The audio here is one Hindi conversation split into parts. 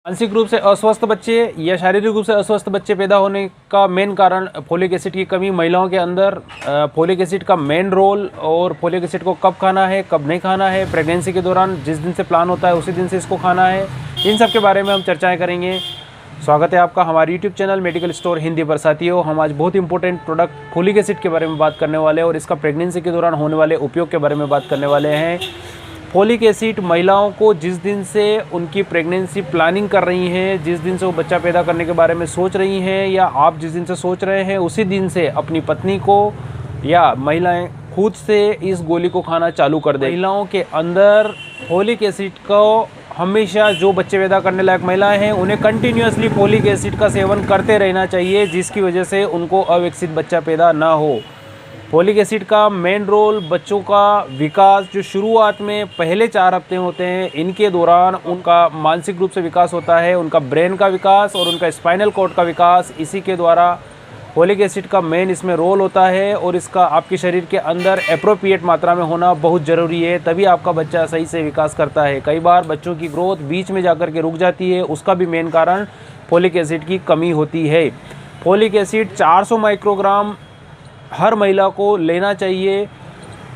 मानसिक रूप से अस्वस्थ बच्चे या शारीरिक रूप से अस्वस्थ बच्चे पैदा होने का मेन कारण फोलिक एसिड की कमी। महिलाओं के अंदर फोलिक एसिड का मेन रोल, और फोलिक एसिड को कब खाना है कब नहीं खाना है, प्रेगनेंसी के दौरान जिस दिन से प्लान होता है उसी दिन से इसको खाना है, इन सब के बारे में हम चर्चाएं करेंगे। स्वागत है आपका हमारे YouTube channel medical store Hindi पर। साथियों, हम आज बहुत इंपॉर्टेंट प्रोडक्ट फोलिक एसिड के बारे में बात करने वाले हैं और इसका प्रेगनेंसी के दौरान होने वाले उपयोग के बारे में बात करने वाले हैं। फोलिक एसिड महिलाओं को जिस दिन से उनकी प्रेगनेंसी प्लानिंग कर रही हैं, जिस दिन से वो बच्चा पैदा करने के बारे में सोच रही हैं, या आप जिस दिन से सोच रहे हैं उसी दिन से अपनी पत्नी को या महिलाएं खुद से इस गोली को खाना चालू कर दें। महिलाओं के अंदर फोलिक एसिड को हमेशा, जो बच्चे पैदा करने लायक महिलाएं हैं उन्हें कंटिन्यूसली फोलिक एसिड का सेवन करते रहना चाहिए, जिसकी वजह से उनको अविकसित बच्चा पैदा ना हो। फोलिक एसिड का मेन रोल बच्चों का विकास, जो शुरुआत में पहले 4 हफ्ते होते हैं, इनके दौरान उनका मानसिक रूप से विकास होता है, उनका ब्रेन का विकास और उनका स्पाइनल कॉर्ड का विकास, इसी के द्वारा फोलिक एसिड का मेन इसमें रोल होता है। और इसका आपके शरीर के अंदर एप्रोप्रिएट मात्रा में होना बहुत ज़रूरी है, तभी आपका बच्चा सही से विकास करता है। कई बार बच्चों की ग्रोथ बीच में जाकर के रुक जाती है, उसका भी मेन कारण फोलिक एसिड की कमी होती है। फोलिक एसिड 400 माइक्रोग्राम हर महिला को लेना चाहिए।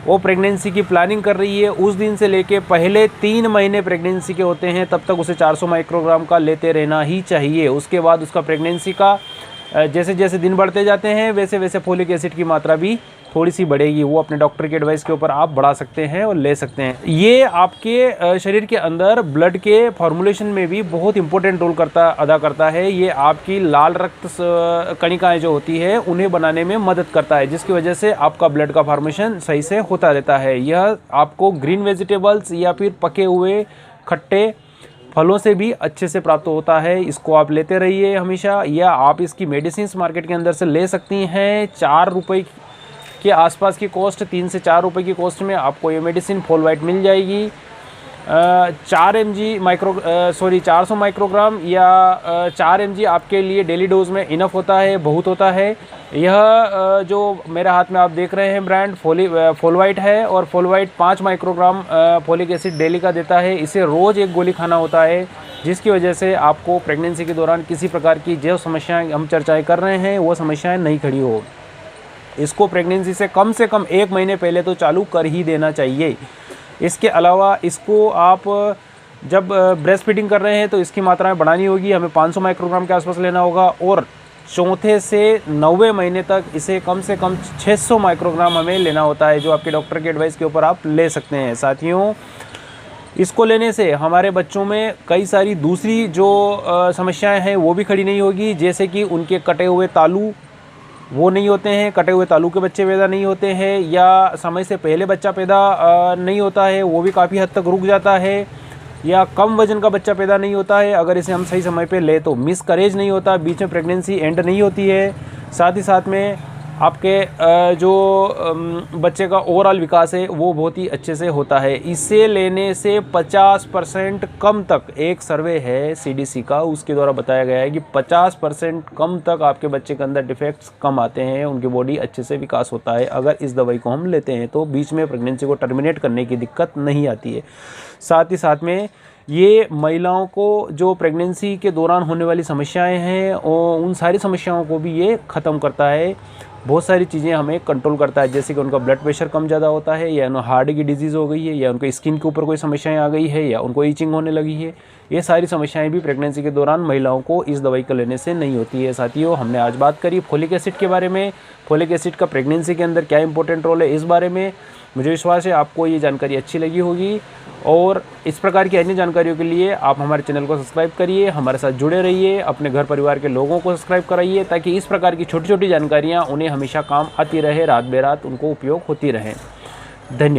वो प्रेगनेंसी की प्लानिंग कर रही है, उस दिन से लेके पहले 3 महीने प्रेगनेंसी के होते हैं तब तक उसे 400 माइक्रोग्राम का लेते रहना ही चाहिए। उसके बाद उसका प्रेगनेंसी का जैसे जैसे दिन बढ़ते जाते हैं वैसे वैसे फोलिक एसिड की मात्रा भी थोड़ी सी बढ़ेगी। वो अपने डॉक्टर के एडवाइस के ऊपर आप बढ़ा सकते हैं और ले सकते हैं। ये आपके शरीर के अंदर ब्लड के फॉर्मुलेशन में भी बहुत इंपॉर्टेंट रोल अदा करता है। ये आपकी लाल रक्त कणिकाएं जो होती है उन्हें बनाने में मदद करता है, जिसकी वजह से आपका ब्लड का फॉर्मेशन सही से होता रहता है। यह आपको ग्रीन वेजिटेबल्स या फिर पके हुए खट्टे फलों से भी अच्छे से प्राप्त होता है। इसको आप लेते रहिए हमेशा, या आप इसकी मेडिसिन मार्केट के अंदर से ले सकती हैं। 4 रुपये के आसपास की कॉस्ट, 3 से 4 रुपये की कॉस्ट में आपको ये मेडिसिन फोलवाइट मिल जाएगी। 400 माइक्रोग्राम या 4 mg आपके लिए डेली डोज में इनफ होता है, बहुत होता है। यह जो मेरे हाथ में आप देख रहे हैं ब्रांड फोलवाइट है, और फोलवाइट 5 माइक्रोग्राम फोलिक एसिड डेली का देता है। इसे रोज़ 1 गोली खाना होता है, जिसकी वजह से आपको प्रेगनेंसी के दौरान किसी प्रकार की जो समस्याएं हम चर्चाएं कर रहे हैं वो समस्याएं नहीं खड़ी हो। इसको प्रेगनेंसी से कम 1 महीने पहले तो चालू कर ही देना चाहिए। इसके अलावा इसको आप जब ब्रेस्ट फीडिंग कर रहे हैं तो इसकी मात्राएं बढ़ानी होगी, हमें 500 माइक्रोग्राम के आसपास लेना होगा, और 4 से 9वें महीने तक इसे कम से कम 600 माइक्रोग्राम हमें लेना होता है, जो आपके डॉक्टर के एडवाइस के ऊपर आप ले सकते हैं। साथियों, इसको लेने से हमारे बच्चों में कई सारी दूसरी जो समस्याएं हैं वो भी खड़ी नहीं होगी, जैसे कि उनके कटे हुए तालू वो नहीं होते हैं, कटे हुए तालू के बच्चे पैदा नहीं होते हैं, या समय से पहले बच्चा पैदा नहीं होता है, वो भी काफ़ी हद तक रुक जाता है, या कम वजन का बच्चा पैदा नहीं होता है अगर इसे हम सही समय पे ले तो। मिसकैरेज नहीं होता, बीच में प्रेगनेंसी एंड नहीं होती है। साथ ही साथ में आपके जो बच्चे का ओवरऑल विकास है वो बहुत ही अच्छे से होता है। इसे लेने से 50% कम तक, एक सर्वे है CDC का, उसके द्वारा बताया गया है कि 50% कम तक आपके बच्चे के अंदर डिफेक्ट्स कम आते हैं, उनकी बॉडी अच्छे से विकास होता है अगर इस दवाई को हम लेते हैं, तो बीच में प्रेगनेंसी को टर्मिनेट करने की दिक्कत नहीं आती है। साथ ही साथ में ये महिलाओं को जो प्रेगनेंसी के दौरान होने वाली समस्याएं हैं और उन सारी समस्याओं को भी ये ख़त्म करता है। बहुत सारी चीज़ें हमें कंट्रोल करता है, जैसे कि उनका ब्लड प्रेशर कम ज़्यादा होता है, या उन्हें हार्ट की डिजीज़ हो गई है, या उनके स्किन के ऊपर कोई समस्याएं आ गई है, या उनको ईचिंग होने लगी है। ये सारी समस्याएं भी प्रेगनेंसी के दौरान महिलाओं को इस दवाई को लेने से नहीं होती है। साथियों, हमने आज बात करी फोलिक एसिड के बारे में, फोलिक एसिड का प्रेगनेंसी के अंदर क्या इंपॉर्टेंट रोल है इस बारे में। मुझे विश्वास है आपको ये जानकारी अच्छी लगी होगी, और इस प्रकार की अन्य जानकारियों के लिए आप हमारे चैनल को सब्सक्राइब करिए, हमारे साथ जुड़े रहिए, अपने घर परिवार के लोगों को सब्सक्राइब कराइए, ताकि इस प्रकार की छोटी छोटी जानकारियाँ उन्हें हमेशा काम आती रहे, रात बेरात उनको उपयोग होती रहे। धन्यवाद।